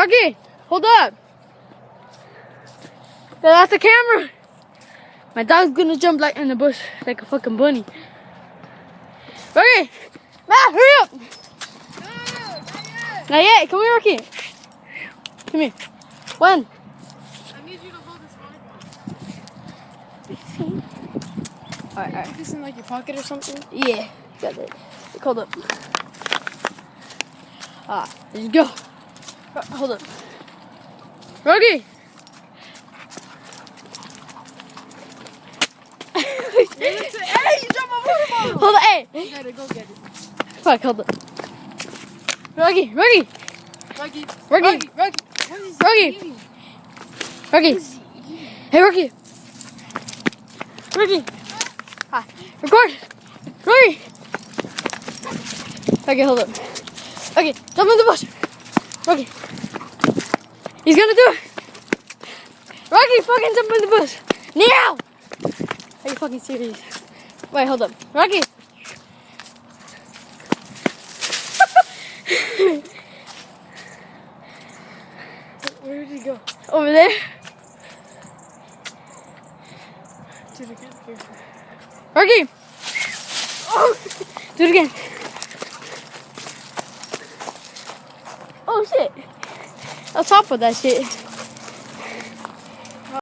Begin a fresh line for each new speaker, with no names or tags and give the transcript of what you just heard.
Rocky, hold up. That's the camera. My dog's gonna jump like in the bush like a fucking bunny. Rocky, Matt, hurry up. Not yet. Come here, Rocky. Come here. When?
I need you to hold this volleyball.
Alright.
Put this in like your pocket or something?
Yeah, got it. Hold up. There you go. Hold up. Rocky!
Hey, you dropped my volleyball!
Hold on, hey!
You gotta go get it.
Fuck, hold up. Rocky!
Rocky!
Rocky!
Rocky! What is he
Rocky!
eating?
Rocky! Hey, Rocky! Rocky! Hi. Record! Rocky! Okay, hold up. Okay, jump in the bush! Rocky! He's gonna do it! Rocky, fucking jump in the bush! Now! Are you fucking serious? Wait, hold up. Rocky!
Where did he go?
Over there?
Do it again. Here.
Rocky! Oh! Do it again. Oh shit! I'll top of that shit.